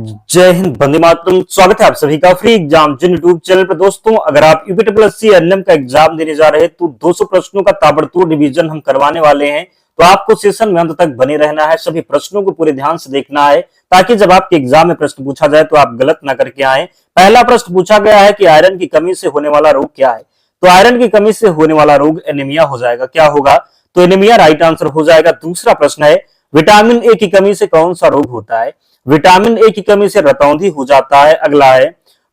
जय हिंद, वंदे मातरम। स्वागत है आप सभी का फ्री एग्जाम जिन यूट्यूब चैनल पर। दोस्तों, अगर आप यूपीएससी एनएम का एग्जाम देने जा रहे हैं तो 200 प्रश्नों का ताबड़तोड़ रिवीजन हम करवाने वाले हैं। तो आपको सेशन में अंत तक बने रहना है, सभी प्रश्नों को पूरे ध्यान से देखना है ताकि जब आपके एग्जाम में प्रश्न पूछा जाए तो आप गलत ना करके आए। पहला प्रश्न पूछा गया है कि आयरन की कमी से होने वाला रोग क्या है। तो आयरन की कमी से होने वाला रोग एनीमिया हो जाएगा। क्या होगा? तो एनीमिया राइट आंसर हो जाएगा। दूसरा प्रश्न है, विटामिन ए की कमी से कौन सा रोग होता है। विटामिन ए की कमी से रतौंधी हो जाता है। अगला है,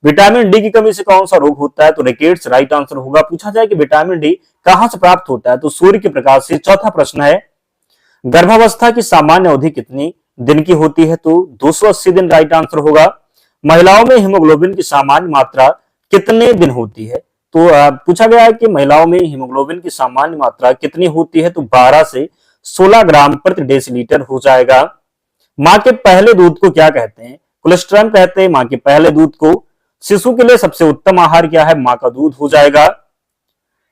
विटामिन डी की कमी से कौन सा रोग होता है। तो रिकेट्स राइट आंसर होगा। पूछा जाए कि विटामिन डी कहां से प्राप्त होता है, तो सूर्य के प्रकाश से। चौथा प्रश्न है, गर्भावस्था की सामान्य अवधि कितनी दिन की होती है। तो 280 दिन राइट आंसर होगा। महिलाओं में हीमोग्लोबिन की सामान्य मात्रा कितने दिन होती है। तो पूछा गया है कि महिलाओं में हीमोग्लोबिन की सामान्य मात्रा कितनी होती है। तो 12 से 16 ग्राम प्रति डेसीलीटर हो जाएगा। मां के पहले दूध को क्या कहते हैं। कोलेस्ट्रम कहते हैं मां के पहले दूध को। शिशु के लिए सबसे उत्तम आहार क्या है। मां का दूध हो जाएगा।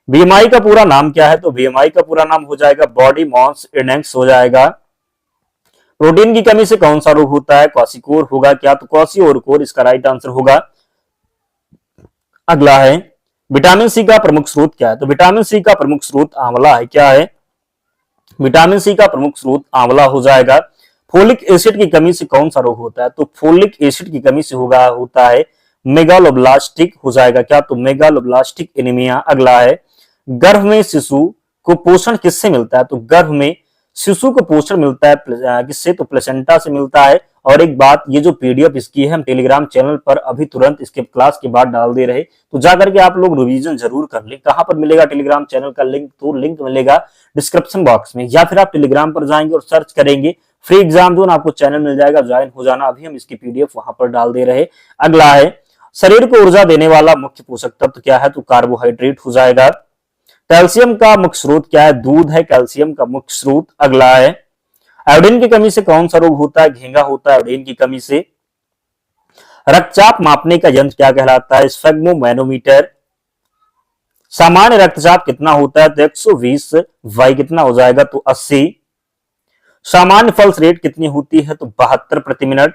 बीएमआई का पूरा नाम क्या है। तो बीएमआई का पूरा नाम हो जाएगा बॉडी मास इंडेक्स हो जाएगा। प्रोटीन की कमी से कौन सा रोग होता है। क्वासिकोर होगा क्या। तो क्वासियोरकोर इसका राइट आंसर होगा। अगला है, विटामिन सी का प्रमुख स्रोत क्या है। तो विटामिन सी का प्रमुख स्रोत आंवला है। क्या है? विटामिन सी का प्रमुख स्रोत आंवला हो जाएगा। फोलिक एसिड की कमी से कौन सा रोग होता है। तो फोलिक एसिड की कमी से होता है मेगालोब्लास्टिक हो जाएगा। क्या? तो मेगालोब्लास्टिक एनीमिया। अगला है, गर्भ में शिशु को पोषण किससे मिलता है। तो गर्भ में शिशु को पोषण मिलता है किससे। तो प्लेसेंटा से मिलता है। और एक बात, ये जो पीडीएफ इसकी है हम टेलीग्राम चैनल पर अभी तुरंत इसके क्लास के बाद डाल दे रहे, तो जाकर के आप लोग रिवीजन जरूर कर ले। कहां पर मिलेगा टेलीग्राम चैनल का लिंक। तो लिंक मिलेगा डिस्क्रिप्शन बॉक्स में, या फिर आप टेलीग्राम पर जाएंगे और सर्च करेंगे फ्री एग्जाम जोन, आपको चैनल मिल जाएगा, ज्वाइन हो जाना। अभी हम इसकी पीडीएफ वहां पर डाल दे रहे। अगला है, शरीर को ऊर्जा देने वाला मुख्य पोषक तत्व क्या है। तो कार्बोहाइड्रेट हो जाएगा। कैल्शियम का मुख्य स्रोत क्या है। दूध है कैल्शियम का मुख्य स्रोत। अगला है, आयोडीन की कमी से कौन सा रोग होता है। घेंगा होता है आयोडीन की कमी से। रक्तचाप मापने का यंत्र क्या कहलाता है। स्फेग्मोमैनोमीटर। सामान्य रक्तचाप कितना होता है। तो 120 वाई कितना हो जाएगा। तो 80। सामान्य पल्स रेट कितनी होती है। तो 72 प्रति मिनट।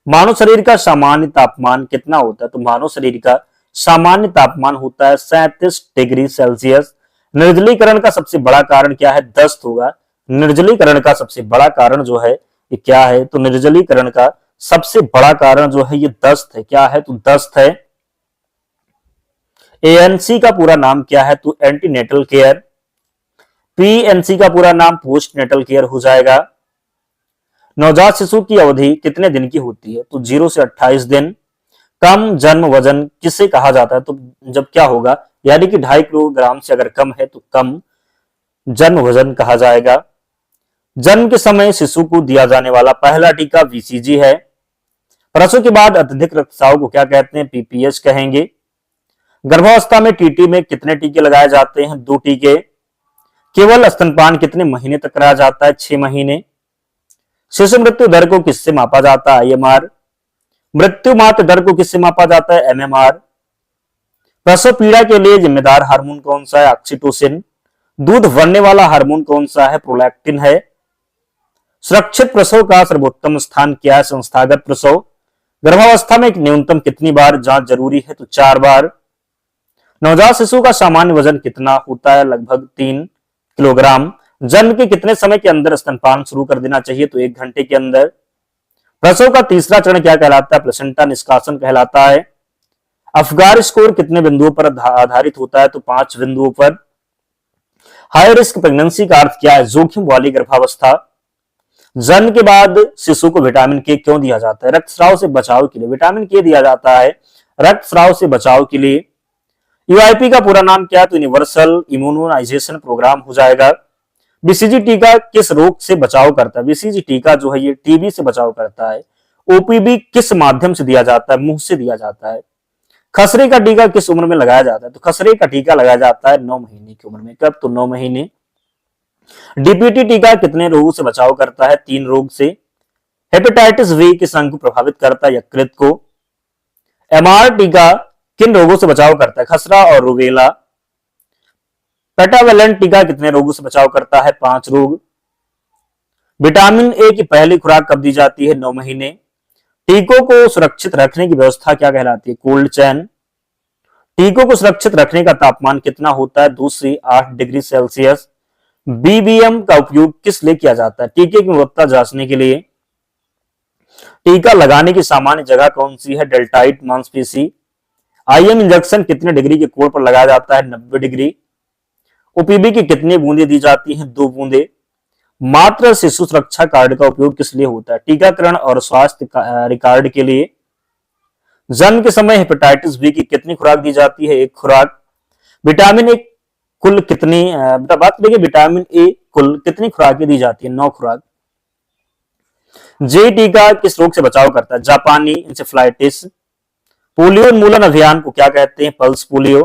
मानव शरीर का सामान्य तापमान कितना होता है। तो मानव शरीर का सामान्य तापमान होता है 37 डिग्री सेल्सियस। निर्जलीकरण का सबसे बड़ा कारण क्या है। दस्त होगा। निर्जलीकरण का सबसे बड़ा कारण जो है ये क्या है। तो निर्जलीकरण का सबसे बड़ा कारण जो है ये दस्त है। क्या है? तो दस्त है। एएनसी का पूरा नाम क्या है। तो एंटीनेटल केयर। पीएनसी का पूरा नाम पोस्ट नेटल केयर हो जाएगा। नवजात शिशु की अवधि कितने दिन की होती है। तो 0 से 28 दिन। कम जन्म वजन किसे कहा जाता है। तो जब क्या होगा, यानी कि 2.5 किलोग्राम से अगर कम है तो कम जन्म वजन कहा जाएगा। जन्म के समय शिशु को दिया जाने वाला पहला टीका बीसीजी है। प्रसव के बाद अत्यधिक रक्तस्राव को क्या कहते हैं। पीपीएच कहेंगे। गर्भावस्था में टीटी में कितने टीके लगाए जाते हैं। 2 टीके। केवल स्तनपान कितने महीने तक कराया जाता है। 6 महीने। शिशु मृत्यु दर को किससे मापा जाता है। आईएमआर। मृत्यु मात्र दर को किससे मापा जाता है। एमएमआर। प्रसव पीड़ा के लिए जिम्मेदार हार्मोन कौन सा है। ऑक्सीटोसिन। दूध भरने वाला हार्मोन कौन सा है। प्रोलैक्टिन है। सुरक्षित प्रसव का सर्वोत्तम स्थान क्या है। संस्थागत प्रसव। गर्भावस्था में न्यूनतम कितनी बार जांच जरूरी है। तो 4 बार। नवजात शिशु का सामान्य वजन कितना होता है। लगभग 3 किलोग्राम। जन्म के कितने समय के अंदर स्तनपान शुरू कर देना चाहिए। तो 1 घंटे के अंदर। प्रसव का तीसरा चरण क्या कहलाता है। प्लेसेंटा निष्कासन कहलाता है। अफगार स्कोर कितने बिंदुओं पर आधारित होता है। तो 5 बिंदुओं पर। हाई रिस्क प्रेगनेंसी का अर्थ क्या है। जोखिम वाली गर्भावस्था। जन्म के बाद शिशु को विटामिन के क्यों दिया जाता है। रक्तस्राव से बचाव के लिए विटामिन के दिया जाता है, रक्तस्राव से बचाव के लिए। यूआईपी का पूरा नाम क्या है। तो यूनिवर्सल इम्यूनाइजेशन प्रोग्राम हो जाएगा। बीसीजी टीका किस रोग से बचाव करता है। बीसीजी टीका जो है ये टीबी से बचाव करता है। ओपीबी किस माध्यम से दिया जाता है। मुंह से दिया जाता है। खसरे का टीका किस उम्र में लगाया जाता है। तो खसरे का टीका लगाया जाता है 9 महीने की उम्र में। कब? तो 9 महीने। डीपीटी टीका कितने रोगों से बचाव करता है। 3 रोग से। हेपेटाइटिस बी किस अंग को प्रभावित करता है। यकृत को। एमआर टीका किन रोगों से बचाव करता है। खसरा और रूबेला। पेटावेलेंट टीका कितने रोगों से बचाव करता है। 5 रोग। विटामिन ए की पहली खुराक कब दी जाती है। 9 महीने। टीकों को सुरक्षित रखने की व्यवस्था क्या कहलाती है? Cold chain. टीकों को सुरक्षित रखने का तापमान कितना होता है? 2 से 8 डिग्री सेल्सियस। बीबीएम का उपयोग किस लिए किया जाता है? टीके की गुणवत्ता जांचने के लिए। टीका लगाने की सामान्य जगह कौन सी है? डेल्टाइड मांसपेशी। आईएम इंजेक्शन कितने डिग्री के कोण पर लगाया जाता है? 90 डिग्री। ओपीबी की कितनी बूंदे दी जाती हैं? 2 बूंदे। मातृ शिशु सुरक्षा कार्ड का उपयोग किस लिए होता है? टीकाकरण और स्वास्थ्य रिकॉर्ड के लिए। जन्म के समय हेपेटाइटिस बी की कितनी खुराक दी जाती है? 1 खुराक। विटामिन ए कुल कितनी बात करेंगे, विटामिन ए कुल कितनी खुराकें दी जाती है? 9 खुराक। जे टीका किस रोग से बचाव करता है? जापानी इंसेफ्लाइटिस। पोलियो उन्मूलन अभियान को क्या कहते हैं? Pulse polio.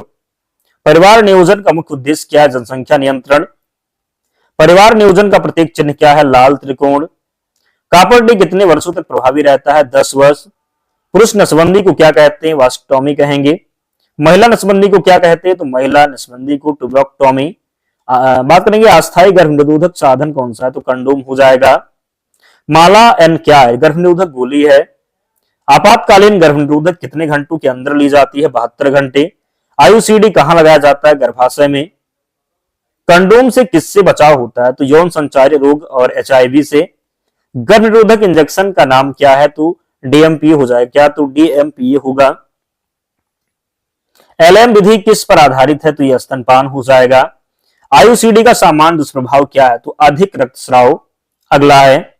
परिवार नियोजन का मुख्य उद्देश्य क्या है? जनसंख्या नियंत्रण। परिवार नियोजन का प्रतीक चिन्ह क्या है? लाल त्रिकोण। कॉपर टी कितने वर्षों तक प्रभावी रहता है? 10 वर्ष। पुरुष नसबंदी को क्या कहते हैं? वास्टोमी कहेंगे। महिला नसबंदी को क्या कहते हैं? तो महिला नसबंदी को ट्यूबेक्टोमी। बात करेंगे अस्थायी गर्भनिरोधक साधन कौन सा है? तो कंडोम हो जाएगा। माला एन क्या है? गर्भनिरोधक गोली है। आपातकालीन गर्भनिरोधक कितने घंटों के अंदर ली जाती है? 72 घंटे। आईयूसीडी कहां लगाया जाता है? गर्भाशय में। कंडोम से किससे बचाव होता है? तो यौन संचारी रोग और एचआईवी से। गर्भनिरोधक इंजेक्शन का नाम क्या है? तो डीएमपीए हो जाएगा। क्या? तो डीएमपीए होगा। एलएम विधि किस पर आधारित है? तो यह स्तनपान हो जाएगा। आईयूसीडी का सामान्य दुष्प्रभाव क्या है? तो अधिक रक्तस्राव। अगला है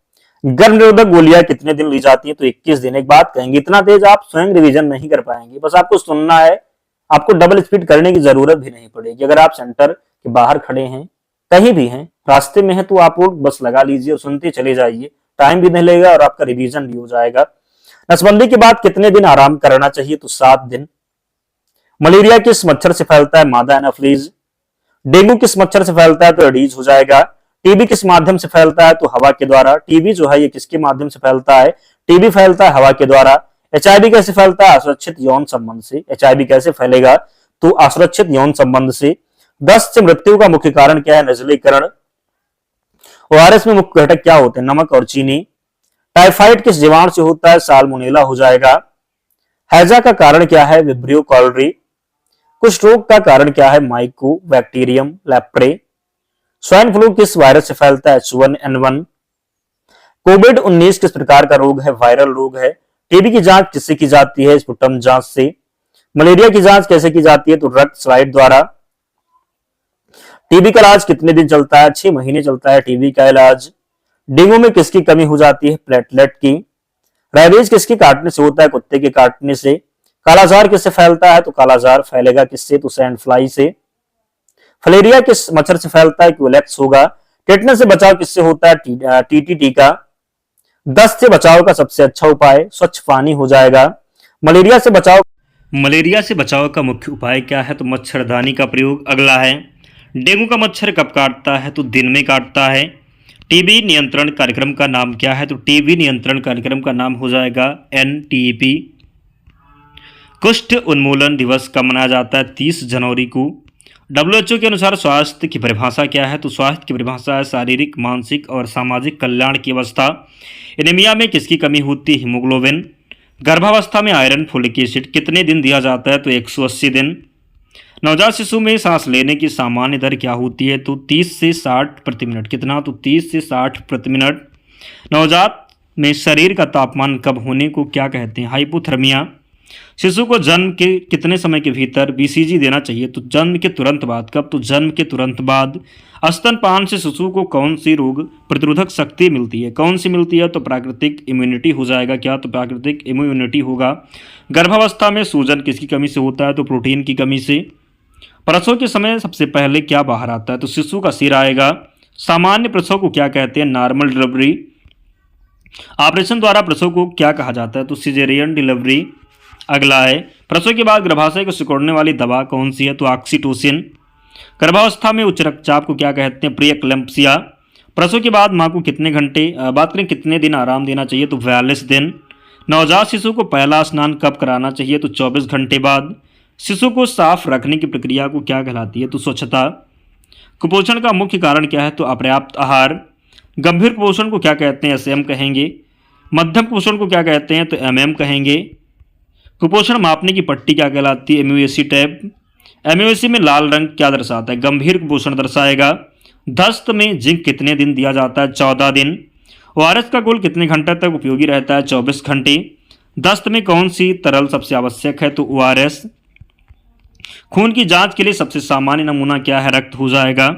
गर्भनिरोधक गोलियां कितने दिन ली जाती है? तो 21 दिन। एक बात कहेंगे, इतना तेज आप स्वयं रिवीजन नहीं कर पाएंगे, बस आपको सुनना है, आपको डबल स्पीड करने की जरूरत भी नहीं पड़ेगी। अगर आप सेंटर के बाहर खड़े हैं, कहीं भी हैं, रास्ते में है, तो आप लोग बस लगा लीजिए और सुनते चले जाइए, टाइम भी नहीं लगेगा और आपका रिवीजन भी हो जाएगा। नसबंदी के बाद कितने दिन आराम करना चाहिए? तो 7 दिन। मलेरिया किस मच्छर से फैलता है? मादा एनाफ्लीज। डेंगू किस मच्छर से फैलता है? तो एडीज हो जाएगा। टीबी किस माध्यम से फैलता है? तो हवा के द्वारा। टीबी जो है ये किसके माध्यम से फैलता है? टीबी फैलता है हवा के द्वारा। एचआईवी कैसे फैलता है? असुरक्षित यौन संबंध से। एचआईवी कैसे फैलेगा? तो असुरक्षित यौन संबंध से। दस्त से मृत्यु का मुख्य कारण क्या है? निर्जलीकरण। ओआरएस में मुख्य घटक क्या होते हैं? नमक और चीनी। टाइफाइड किस जीवाणु से होता है? साल्मोनेला हो जाएगा। हैजा का कारण क्या है? Vibrio cholerae. कुष्ठ रोग का कारण क्या है? Mycobacterium leprae. स्वाइन फ्लू किस वायरस से फैलता है? H1N1। कोविड-19 किस प्रकार का रोग है? वायरल रोग है। टीबी की जांच किससे की जाती है? स्पुटम जांच से। मलेरिया की जांच कैसे की जाती है? तो रक्त स्लाइड द्वारा। टीबी का इलाज कितने दिन चलता है? 6 महीने चलता है टीबी का इलाज। डेंगू में किसकी कमी हो जाती है? प्लेटलेट की। रेबीज किसके काटने से होता है? कुत्ते के काटने से। कालाजार किससे फैलता है? तो कालाजार फैलेगा किससे? तो सैंड फ्लाई से। फलेरिया किस मच्छर से फैलता है? क्यूलेक्स होगा। टेटनस से बचाव किससे होता है? टीटी टीका। दस्त से बचाव का सबसे अच्छा उपाय स्वच्छ पानी हो जाएगा। मलेरिया से बचाव का मुख्य उपाय क्या है? तो मच्छरदानी का प्रयोग। अगला है डेंगू का मच्छर कब काटता है? तो दिन में काटता है। टीबी नियंत्रण कार्यक्रम का नाम क्या है? तो टीबी नियंत्रण कार्यक्रम का नाम हो जाएगा एनटीपी। कुष्ठ उन्मूलन दिवस कब मनाया जाता है? 30 जनवरी को। WHO के अनुसार स्वास्थ्य की परिभाषा क्या है? तो स्वास्थ्य की परिभाषा है शारीरिक, मानसिक और सामाजिक कल्याण की अवस्था। एनीमिया में किसकी कमी होती है? हीमोग्लोबिन। गर्भावस्था में आयरन फोलिक एसिड कितने दिन दिया जाता है? तो 180 दिन। नवजात शिशु में सांस लेने की सामान्य दर क्या होती है? तो 30 से 60 प्रति मिनट। कितना? तो 30 से 60 प्रति मिनट। नवजात में शरीर का तापमान कब होने को क्या कहते हैं? हाइपोथर्मिया। शिशु को जन्म के कितने समय के भीतर बीसीजी देना चाहिए? तो जन्म के तुरंत बाद। कब? तो जन्म के तुरंत बाद। स्तनपान से शिशु को कौन सी रोग प्रतिरोधक शक्ति मिलती है? कौन सी मिलती है? तो प्राकृतिक इम्यूनिटी हो जाएगा। क्या? तो प्राकृतिक इम्यूनिटी होगा। गर्भावस्था में सूजन किसकी कमी से होता है? तो प्रोटीन की कमी से। प्रसव के समय सबसे पहले क्या बाहर आता है? तो शिशु का सिर आएगा। सामान्य प्रसव को क्या कहते हैं? Normal delivery. ऑपरेशन द्वारा प्रसव को क्या कहा जाता है? तो सिजेरियन डिलीवरी। अगला है प्रसव के बाद गर्भाशय को सिकुड़ने वाली दवा कौन सी है? तो ऑक्सीटोसिन। गर्भावस्था में उच्च रक्तचाप को क्या कहते हैं? प्रीएक्लेम्प्सिया। प्रसव के बाद मां को कितने घंटे बात करें कितने दिन आराम देना चाहिए? तो 42 दिन। नवजात शिशु को पहला स्नान कब कराना चाहिए? तो 24 घंटे बाद। शिशु को साफ रखने की प्रक्रिया को क्या कहलाती है? तो स्वच्छता। कुपोषण का मुख्य कारण क्या है? तो अपर्याप्त आहार। गंभीर कुपोषण को क्या कहते हैं? ऐसे हम कहेंगे। मध्यम कुपोषण को क्या कहते हैं? तो MM कहेंगे। कुपोषण मापने की पट्टी क्या कहलाती है? MUAC tap. MUAC में लाल रंग क्या दर्शाता है? गंभीर कुपोषण दर्शाएगा। दस्त में जिंक कितने दिन दिया जाता है? 14 दिन। ORS का घोल कितने घंटे तक उपयोगी रहता है? 24 घंटे। दस्त में कौन सी तरल सबसे आवश्यक है? तो ORS। खून की जांच के लिए सबसे सामान्य नमूना क्या है? रक्त हो जाएगा।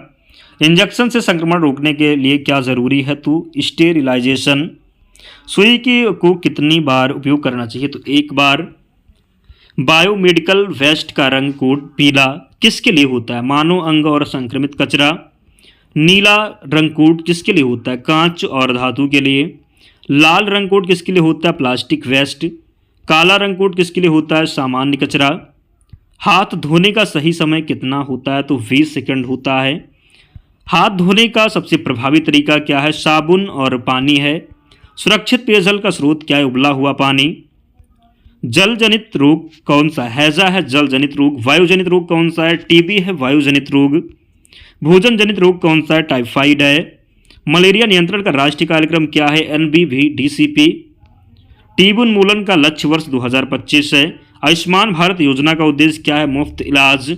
इंजेक्शन से संक्रमण रोकने के लिए क्या जरूरी है? तो स्टेरिलाइजेशन। सुई को कितनी बार उपयोग करना चाहिए? तो एक बार। बायोमेडिकल वेस्ट का रंग कोड पीला किसके लिए होता है? मानव अंग और संक्रमित कचरा। नीला रंग कोड किसके लिए होता है? कांच और धातु के लिए। लाल रंग कोड किसके लिए होता है? Plastic waste. काला रंग कोड किसके लिए होता है? सामान्य कचरा। हाथ धोने का सही समय कितना होता है? तो 20 सेकंड होता है। हाथ धोने का सबसे प्रभावी तरीका क्या है? साबुन और पानी है। सुरक्षित पेयजल का स्रोत क्या है? उबला हुआ पानी। जल जनित रोग कौन सा? हैजा है जल जनित रोग। वायु जनित रोग कौन सा है? TB है वायु जनित रोग। भोजन जनित रोग कौन सा है? टाइफाइड है। मलेरिया नियंत्रण का राष्ट्रीय कार्यक्रम क्या है? NBVDCP। टीबी उन्मूलन का लक्ष्य वर्ष 2025 है। आयुष्मान भारत योजना का उद्देश्य क्या है? मुफ्त इलाज।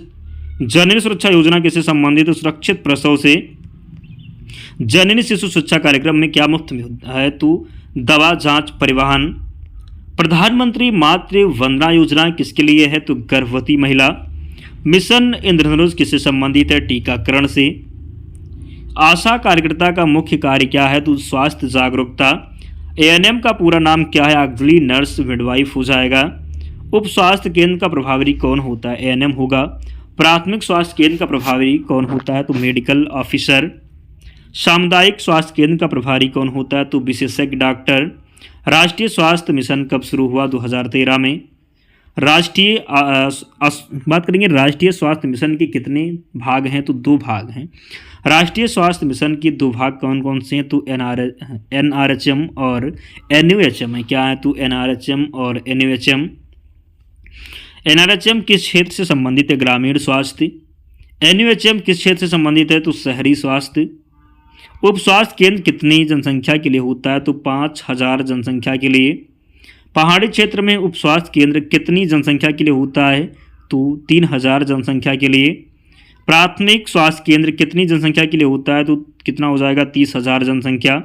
जननी सुरक्षा योजना किससे संबंधित है? सुरक्षित प्रसव से। जननी शिशु शिक्षा कार्यक्रम में क्या मुफ्त में है? तो दवा, जांच, परिवहन। प्रधानमंत्री मातृ वंदना योजना किसके लिए है? तो गर्भवती महिला। मिशन इंद्रधनुष किससे संबंधित है? टीकाकरण से। आशा कार्यकर्ता का मुख्य कार्य क्या है? तो स्वास्थ्य जागरूकता। ANM का पूरा नाम क्या है? ऑक्सिलरी नर्स मिडवाइफ हो जाएगा। उप स्वास्थ्य केंद्र का प्रभारी कौन होता है? ANM होगा। प्राथमिक स्वास्थ्य केंद्र का प्रभारी कौन होता है? तो मेडिकल ऑफिसर। सामुदायिक स्वास्थ्य केंद्र का प्रभारी कौन होता है? तो विशेषज्ञ डॉक्टर। राष्ट्रीय स्वास्थ्य मिशन कब शुरू हुआ? 2013 में। बात करेंगे राष्ट्रीय स्वास्थ्य मिशन के कितने भाग हैं? तो 2 भाग हैं। राष्ट्रीय स्वास्थ्य मिशन के 2 भाग कौन कौन से हैं? तो NRHM और NUHM है। क्या है? तो NRHM और NUHM। NRHM किस क्षेत्र से संबंधित है? ग्रामीण स्वास्थ्य। NUHM किस क्षेत्र से संबंधित है? तो शहरी स्वास्थ्य। उप स्वास्थ्य केंद्र कितनी जनसंख्या के लिए होता है? तो 5000 जनसंख्या के लिए। पहाड़ी क्षेत्र में उप स्वास्थ्य केंद्र कितनी जनसंख्या के लिए होता है? तो 3000 जनसंख्या के लिए। प्राथमिक स्वास्थ्य केंद्र कितनी जनसंख्या के लिए होता है? तो कितना हो जाएगा? 30,000 जनसंख्या।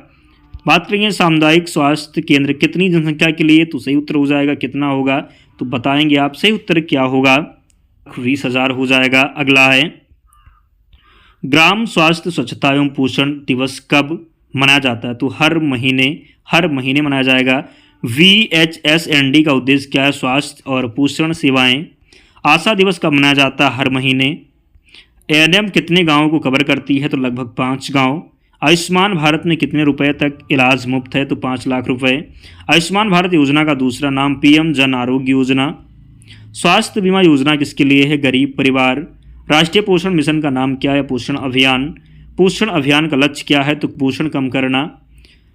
बात करेंगे सामुदायिक स्वास्थ्य केंद्र कितनी जनसंख्या के लिए? तो सही उत्तर हो जाएगा कितना होगा? तो बताएंगे आप। सही उत्तर क्या होगा? 20,000 हो जाएगा। अगला है ग्राम स्वास्थ्य स्वच्छता एवं पोषण दिवस कब मनाया जाता है? तो हर महीने मनाया जाएगा। VHSND का उद्देश्य क्या है? स्वास्थ्य और पोषण सेवाएं। आशा दिवस कब मनाया जाता है? हर महीने। ANM कितने गांवों को कवर करती है? तो लगभग 5 गांव। आयुष्मान भारत में कितने रुपए तक इलाज मुफ्त है? तो 5 लाख रुपए। आयुष्मान भारत योजना का दूसरा नाम PM जन आरोग्य योजना। स्वास्थ्य बीमा योजना किसके लिए है? गरीब परिवार। राष्ट्रीय पोषण मिशन का नाम क्या है? पोषण अभियान। पोषण अभियान का लक्ष्य क्या है? तो कुपोषण कम करना।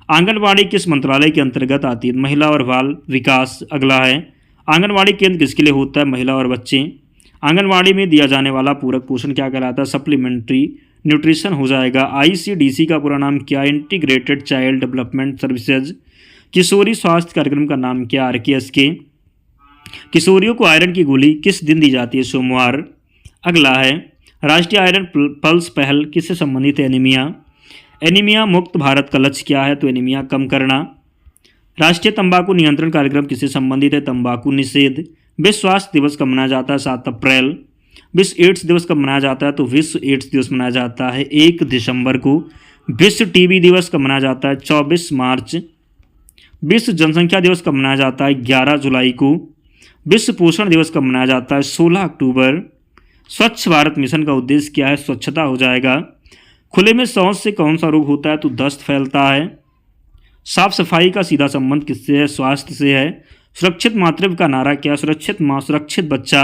आंगनवाड़ी किस मंत्रालय के अंतर्गत आती है? महिला और बाल विकास। अगला है आंगनवाड़ी केंद्र किसके लिए होता है? महिला और बच्चे। आंगनवाड़ी में दिया जाने वाला पूरक पोषण क्या कहलाता है? सप्लीमेंट्री न्यूट्रिशन हो जाएगा। ICDC का पूरा नाम क्या? Integrated child development services. किशोरी स्वास्थ्य कार्यक्रम का नाम क्या? RKSK। किशोरियों को आयरन की गोली किस दिन दी जाती है? सोमवार। अगला है राष्ट्रीय आयरन पल्स पहल किससे संबंधित है? एनीमिया मुक्त भारत का लक्ष्य क्या है? तो एनीमिया कम करना। राष्ट्रीय तंबाकू नियंत्रण कार्यक्रम किससे संबंधित है? तंबाकू निषेध। विश्व स्वास्थ्य दिवस कब मनाया जाता है? 7 अप्रैल। विश्व एड्स दिवस कब मनाया जाता है? तो विश्व एड्स दिवस मनाया जाता है 1 दिसंबर को। विश्व TB दिवस कब मनाया जाता है? 24 मार्च। विश्व जनसंख्या दिवस कब मनाया जाता है? 11 जुलाई को। विश्व पोषण दिवस कब मनाया जाता है? 16 अक्टूबर। स्वच्छ भारत मिशन का उद्देश्य क्या है? स्वच्छता हो जाएगा। खुले में शौच से कौन सा रोग होता है? तो दस्त फैलता है। साफ सफाई का सीधा संबंध किससे है? स्वास्थ्य से है। सुरक्षित मातृत्व का नारा क्या? सुरक्षित माँ सुरक्षित बच्चा।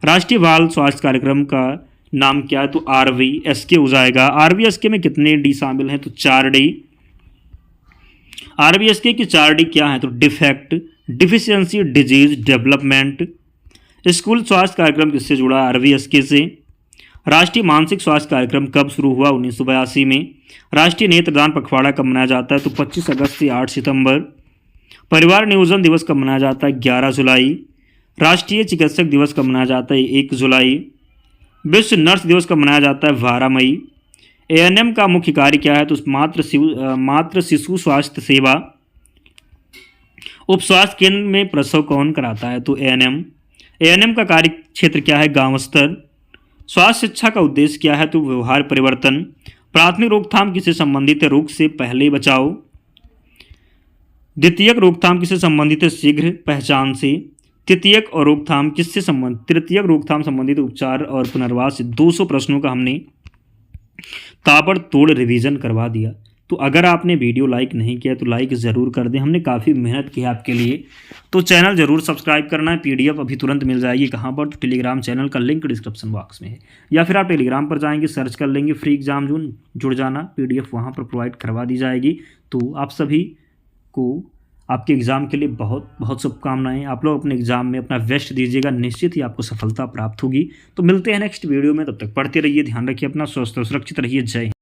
राष्ट्रीय बाल स्वास्थ्य कार्यक्रम का नाम क्या है? तो RVSK हो जाएगा। RVSK में कितने D शामिल हैं? तो 4 D। RVSK की 4 D क्या है? तो defect, deficiency, disease, development. School स्वास्थ्य कार्यक्रम किससे जुड़ा? RVSK से। राष्ट्रीय मानसिक स्वास्थ्य कार्यक्रम कब शुरू हुआ? 1982 में। राष्ट्रीय नेत्रदान पखवाड़ा कब मनाया जाता है? तो 25 अगस्त से 8 सितंबर। परिवार नियोजन दिवस कब मनाया जाता है? 11 जुलाई। राष्ट्रीय चिकित्सक दिवस कब मनाया जाता है? 1 जुलाई। विश्व नर्स दिवस कब मनाया जाता है? 12 मई। एएनएम का मुख्य कार्य क्या है? तो मातृ शिशु स्वास्थ्य सेवा। उप स्वास्थ्य केंद्र में प्रसव कौन कराता है? तो एएनएम का कार्य क्षेत्र क्या है? गांव स्तर। स्वास्थ्य शिक्षा का उद्देश्य क्या है? तो व्यवहार परिवर्तन। प्राथमिक रोकथाम किससे संबंधित है? रोग से पहले बचाव। द्वितीयक रोकथाम किससे संबंधित है? शीघ्र पहचान से। तृतीयक और रोकथाम किससे संबंधित? तृतीयक रोकथाम संबंधित उपचार और पुनर्वास से 200 प्रश्नों का हमने ताबड़तोड़ रिवीजन करवा दिया। तो अगर आपने वीडियो लाइक नहीं किया तो लाइक ज़रूर कर दें, हमने काफ़ी मेहनत की है आपके लिए। तो चैनल ज़रूर सब्सक्राइब करना है। पीडीएफ अभी तुरंत मिल जाएगी। कहाँ पर? तो टेलीग्राम चैनल का लिंक डिस्क्रिप्शन बॉक्स में है, या फिर आप टेलीग्राम पर जाएंगे, सर्च कर लेंगे फ्री एग्जाम जोन, जुड़ जाना। पीडीएफ वहाँ पर प्रोवाइड करवा दी जाएगी। तो आप सभी को आपके एग्ज़ाम के लिए बहुत बहुत शुभकामनाएं। आप लोग अपने एग्ज़ाम में अपना बेस्ट दीजिएगा, निश्चित ही आपको सफलता प्राप्त होगी। तो मिलते हैं नेक्स्ट वीडियो में, तब तक पढ़ते रहिए, ध्यान रखिए अपना, स्वस्थ और सुरक्षित रहिए। जय हिंद।